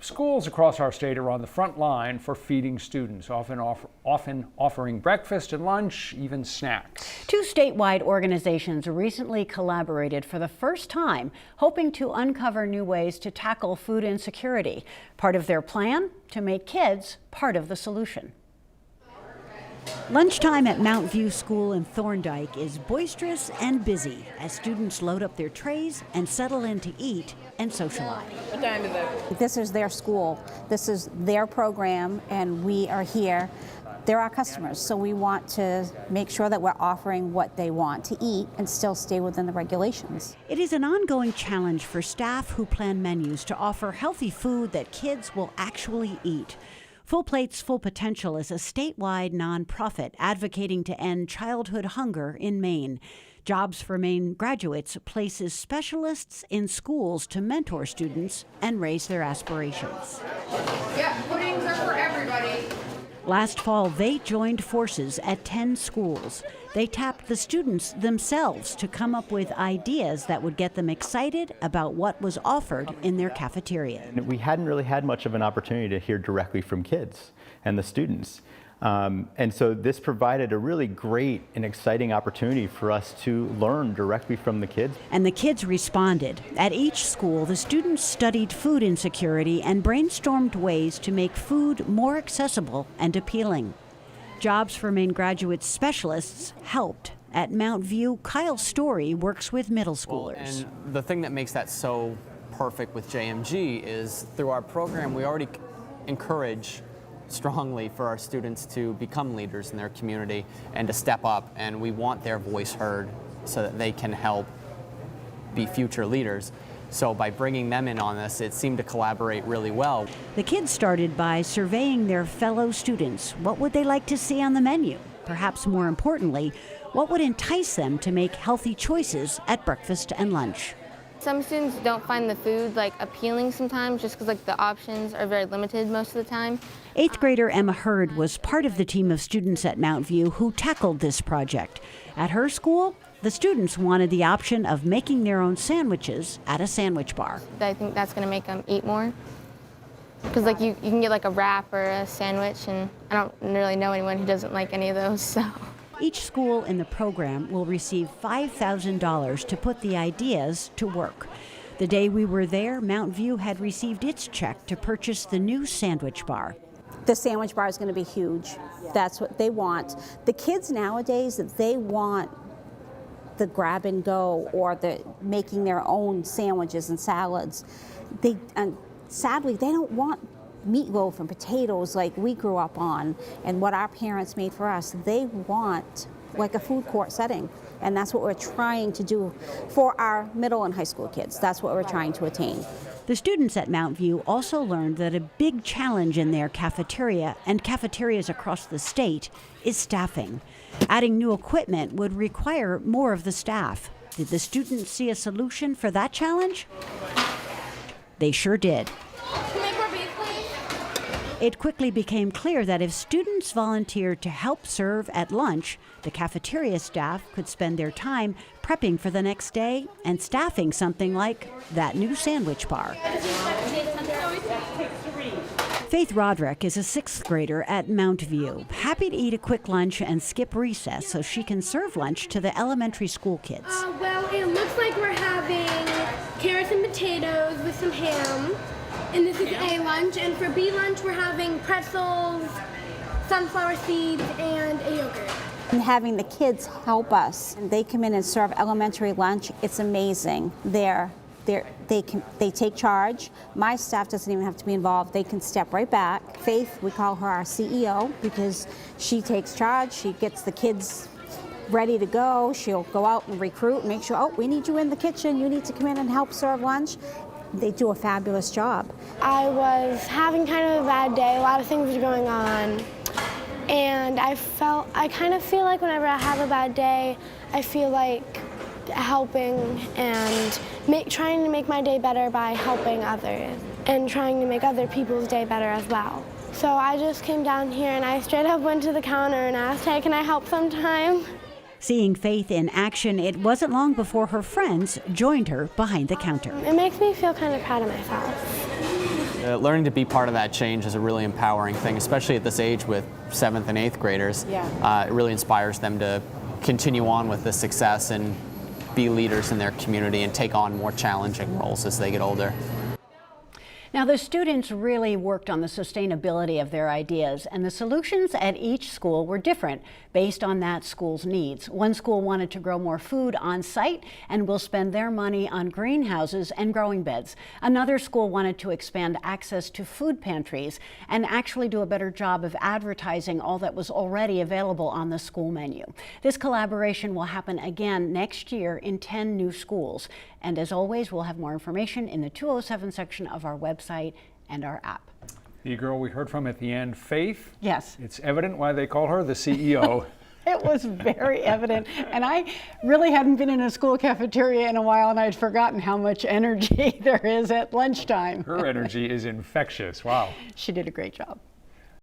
Schools across our state are on the front line for feeding students, often offering breakfast and lunch, even snacks. Two statewide organizations recently collaborated for the first time, hoping to uncover new ways to tackle food insecurity. Part of their plan? To make kids part of the solution. Lunchtime at Mount View School in Thorndike is boisterous and busy as students load up their trays and settle in to eat and socialize. What time is it? This is their school, this is their program, and we are here. They're our customers, so we want to make sure that we're offering what they want to eat and still stay within the regulations. It is an ongoing challenge for staff who plan menus to offer healthy food that kids will actually eat. Full Plates, Full Potential is a statewide nonprofit advocating to end childhood hunger in Maine. Jobs for Maine graduates places specialists in schools to mentor students and raise their aspirations. Yeah, puddings are for everybody. Last fall, they joined forces at 10 schools. They tapped the students themselves to come up with ideas that would get them excited about what was offered in their cafeteria. And we hadn't really had much of an opportunity to hear directly from kids and the students. And so this provided a really great and exciting opportunity for us to learn directly from the kids. And the kids responded. At each school, the students studied food insecurity and brainstormed ways to make food more accessible and appealing. Jobs for Maine graduate specialists helped. At Mount View, Kyle Story works with middle schoolers. And the thing that makes that so perfect with JMG is through our program, we already encourage strongly for our students to become leaders in their community and to step up, and we want their voice heard so that they can help be future leaders. So by bringing them in on this, it seemed to collaborate really well. The kids started by surveying their fellow students. What would they like to see on the menu? Perhaps more importantly, what would entice them to make healthy choices at breakfast and lunch? Some students don't find the food appealing sometimes just because the options are very limited most of the time. 8th grader Emma Hurd was part of the team of students at Mount View who tackled this project. At her school, the students wanted the option of making their own sandwiches at a sandwich bar. I think that's going to make them eat more. Because you can get a wrap or a sandwich, and I don't really know anyone who doesn't like any of those, so. Each school in the program will receive $5,000 to put the ideas to work. The day we were there, Mount View had received its check to purchase the new sandwich bar. The sandwich bar is going to be huge. That's what they want. The kids nowadays, they want the grab and go or the making their own sandwiches and salads. Sadly, they don't want meatloaf and potatoes like we grew up on and what our parents made for us. They want a food court setting, and that's what we're trying to do for our middle and high school kids. That's what we're trying to attain. The students at Mount View also learned that a big challenge in their cafeteria and cafeterias across the state is staffing. Adding new equipment would require more of the staff. Did the students see a solution for that challenge? They sure did. It quickly became clear that if students volunteered to help serve at lunch, the cafeteria staff could spend their time prepping for the next day and staffing something like that new sandwich bar. Faith Roderick is a 6th grader at Mount View, happy to eat a quick lunch and skip recess so she can serve lunch to the elementary school kids. Well, it looks like we're having carrots and potatoes with some ham. And this is A lunch, and for B lunch we're having pretzels, sunflower seeds, and a yogurt. And having the kids help us, and they come in and serve elementary lunch, it's amazing. They take charge. My staff doesn't even have to be involved. They can step right back. Faith, we call her our CEO because she takes charge. She gets the kids ready to go. She'll go out and recruit and make sure, oh, we need you in the kitchen. You need to come in and help serve lunch. They do a fabulous job. I was having kind of a bad day. A lot of things were going on. And I kind of feel like whenever I have a bad day, I feel like helping and trying to make my day better by helping others and trying to make other people's day better as well. So I just came down here and I straight up went to the counter and asked, hey, can I help sometime? Seeing Faith in action, it wasn't long before her friends joined her behind the counter. It makes me feel kind of proud of myself. Learning to be part of that change is a really empowering thing, especially at this age with 7th and 8th graders. Yeah. It really inspires them to continue on with the success and be leaders in their community and take on more challenging roles as they get older. Now, the students really worked on the sustainability of their ideas, and the solutions at each school were different based on that school's needs. One school wanted to grow more food on site and will spend their money on greenhouses and growing beds. Another school wanted to expand access to food pantries and actually do a better job of advertising all that was already available on the school menu. This collaboration will happen again next year in 10 new schools. And as always, we'll have more information in the 207 section of our website and our app. The girl we heard from at the end, Faith. Yes. It's evident why they call her the CEO. It was very evident. And I really hadn't been in a school cafeteria in a while, and I'd forgotten how much energy there is at lunchtime. Her energy is infectious. Wow. She did a great job.